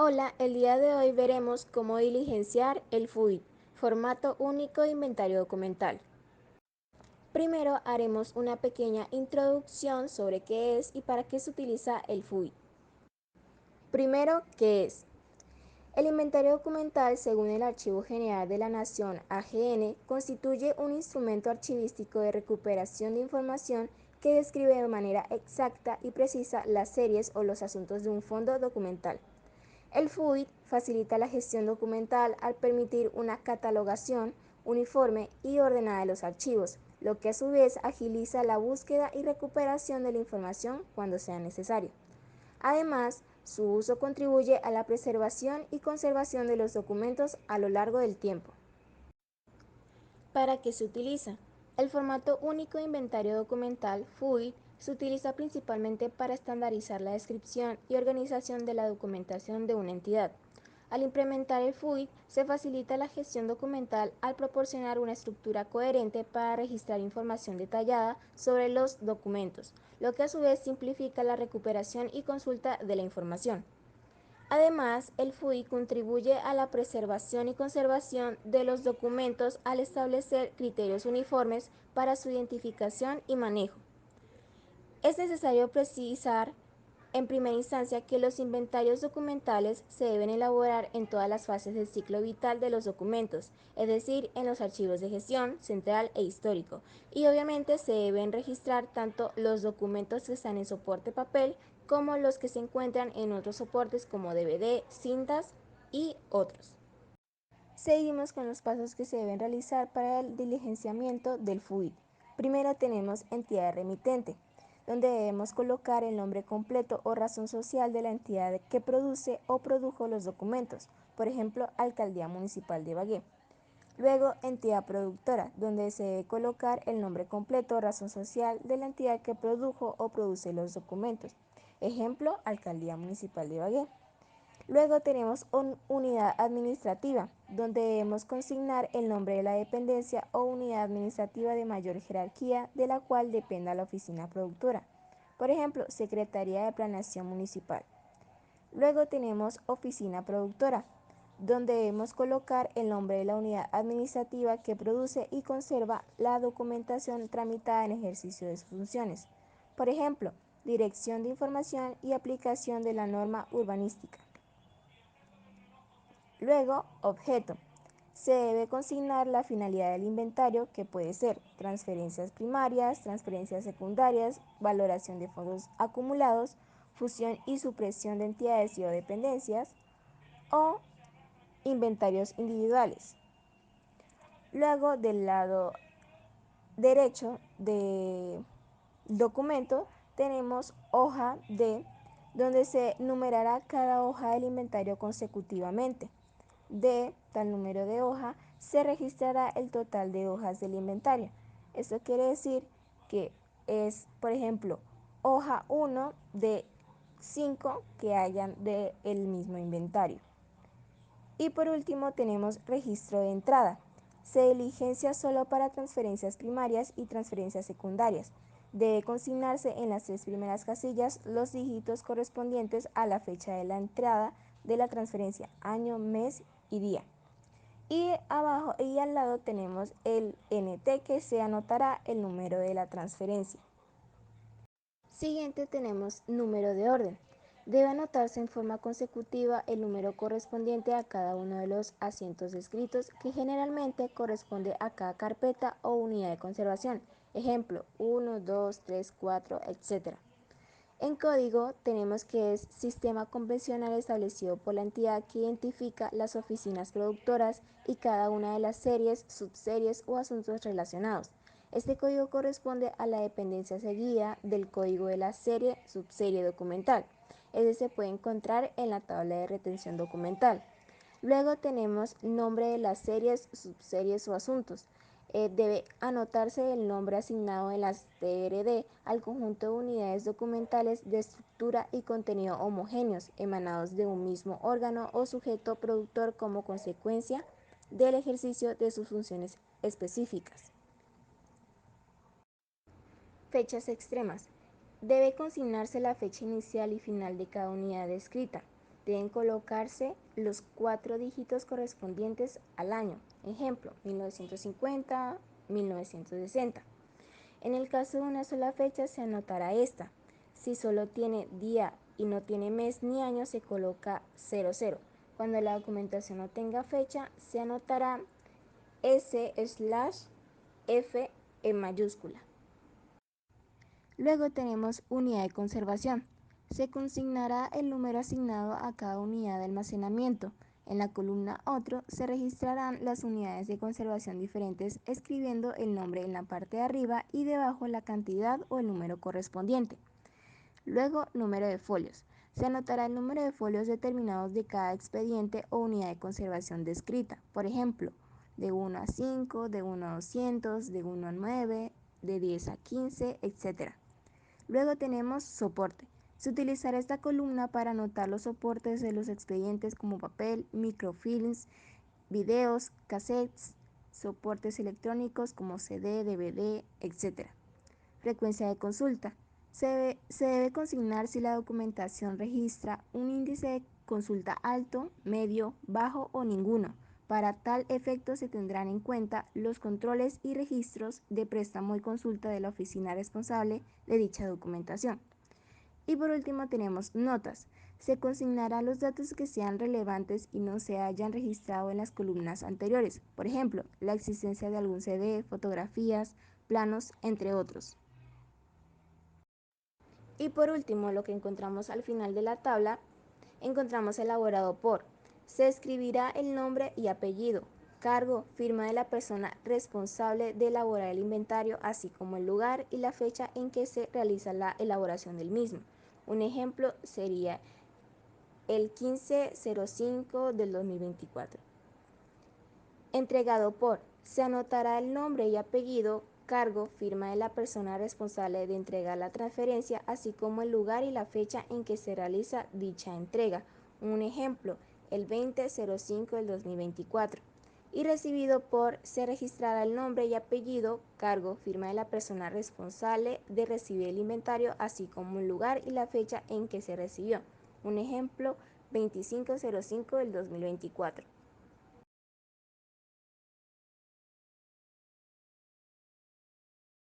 Hola, el día de hoy veremos cómo diligenciar el FUID, formato único de inventario documental. Primero haremos una pequeña introducción sobre qué es y para qué se utiliza el FUID. Primero, ¿qué es? El inventario documental, según el Archivo General de la Nación (AGN), constituye un instrumento archivístico de recuperación de información que describe de manera exacta y precisa las series o los asuntos de un fondo documental. El FUID facilita la gestión documental al permitir una catalogación uniforme y ordenada de los archivos, lo que a su vez agiliza la búsqueda y recuperación de la información cuando sea necesario. Además, su uso contribuye a la preservación y conservación de los documentos a lo largo del tiempo. ¿Para qué se utiliza? El formato único de inventario documental, FUID, se utiliza principalmente para estandarizar la descripción y organización de la documentación de una entidad. Al implementar el FUID, se facilita la gestión documental al proporcionar una estructura coherente para registrar información detallada sobre los documentos, lo que a su vez simplifica la recuperación y consulta de la información. Además, el FUI contribuye a la preservación y conservación de los documentos al establecer criterios uniformes para su identificación y manejo. Es necesario precisar en primera instancia que los inventarios documentales se deben elaborar en todas las fases del ciclo vital de los documentos, es decir, en los archivos de gestión, central e histórico, y obviamente se deben registrar tanto los documentos que están en soporte papel como los que se encuentran en otros soportes como DVD, cintas y otros. Seguimos con los pasos que se deben realizar para el diligenciamiento del FUID. Primero tenemos entidad remitente, donde debemos colocar el nombre completo o razón social de la entidad que produce o produjo los documentos, por ejemplo, Alcaldía Municipal de Ibagué. Luego, entidad productora, donde se debe colocar el nombre completo o razón social de la entidad que produjo o produce los documentos, ejemplo, Alcaldía Municipal de Ibagué. Luego tenemos unidad administrativa, donde debemos consignar el nombre de la dependencia o unidad administrativa de mayor jerarquía de la cual dependa la oficina productora. Por ejemplo, Secretaría de Planeación Municipal. Luego tenemos oficina productora, donde debemos colocar el nombre de la unidad administrativa que produce y conserva la documentación tramitada en ejercicio de sus funciones. Por ejemplo, Dirección de Información y Aplicación de la Norma Urbanística. Luego, objeto. Se debe consignar la finalidad del inventario, que puede ser transferencias primarias, transferencias secundarias, valoración de fondos acumulados, fusión y supresión de entidades y o dependencias, o inventarios individuales. Luego, del lado derecho del documento, tenemos hoja D, donde se numerará cada hoja del inventario consecutivamente. De tal número de hoja se registrará el total de hojas del inventario. Esto quiere decir que es, por ejemplo, hoja 1 de 5 que hayan del mismo inventario. Y por último tenemos registro de entrada. Se diligencia solo para transferencias primarias y transferencias secundarias. Debe consignarse en las 3 primeras casillas los dígitos correspondientes a la fecha de la entrada de la transferencia, año, mes y día. Y abajo y al lado tenemos el NT, que se anotará el número de la transferencia. Siguiente tenemos número de orden. Debe anotarse en forma consecutiva el número correspondiente a cada uno de los asientos descritos, que generalmente corresponde a cada carpeta o unidad de conservación. Ejemplo, 1, 2, 3, 4, etc. En código tenemos que es sistema convencional establecido por la entidad que identifica las oficinas productoras y cada una de las series, subseries o asuntos relacionados. Este código corresponde a la dependencia seguida del código de la serie, subserie documental. Ese se puede encontrar en la tabla de retención documental. Luego tenemos nombre de las series, subseries o asuntos. Debe anotarse el nombre asignado en las TRD al conjunto de unidades documentales de estructura y contenido homogéneos, emanados de un mismo órgano o sujeto productor como consecuencia del ejercicio de sus funciones específicas. Fechas extremas. Debe consignarse la fecha inicial y final de cada unidad descrita. deben colocarse los 4 dígitos correspondientes al año. Ejemplo, 1950, 1960. En el caso de una sola fecha se anotará esta. Si solo tiene día y no tiene mes ni año, se coloca 00. Cuando la documentación no tenga fecha, se anotará S/F en mayúscula. Luego tenemos unidad de conservación. Se consignará el número asignado a cada unidad de almacenamiento. En la columna Otro se registrarán las unidades de conservación diferentes escribiendo el nombre en la parte de arriba y debajo la cantidad o el número correspondiente. Luego, número de folios. Se anotará el número de folios determinados de cada expediente o unidad de conservación descrita. Por ejemplo, de 1 a 5, de 1 a 200, de 1 a 9, de 10 a 15, etc. Luego tenemos soporte. Se utilizará esta columna para anotar los soportes de los expedientes como papel, microfilms, videos, cassettes, soportes electrónicos como CD, DVD, etc. Frecuencia de consulta. Se debe consignar si la documentación registra un índice de consulta alto, medio, bajo o ninguno. Para tal efecto se tendrán en cuenta los controles y registros de préstamo y consulta de la oficina responsable de dicha documentación. Y por último tenemos notas. Se consignarán los datos que sean relevantes y no se hayan registrado en las columnas anteriores. Por ejemplo, la existencia de algún CD, fotografías, planos, entre otros. Y por último, lo que encontramos al final de la tabla, encontramos elaborado por. Se escribirá el nombre y apellido, cargo, firma de la persona responsable de elaborar el inventario, así como el lugar y la fecha en que se realiza la elaboración del mismo. Un ejemplo sería el 15/05 del 2024. Entregado por. Se anotará el nombre y apellido, cargo, firma de la persona responsable de entregar la transferencia, así como el lugar y la fecha en que se realiza dicha entrega. Un ejemplo, el 20/05 del 2024. Y recibido por. Se registrará el nombre y apellido, cargo, firma de la persona responsable de recibir el inventario, así como el lugar y la fecha en que se recibió. Un ejemplo, 25/05 del 2024.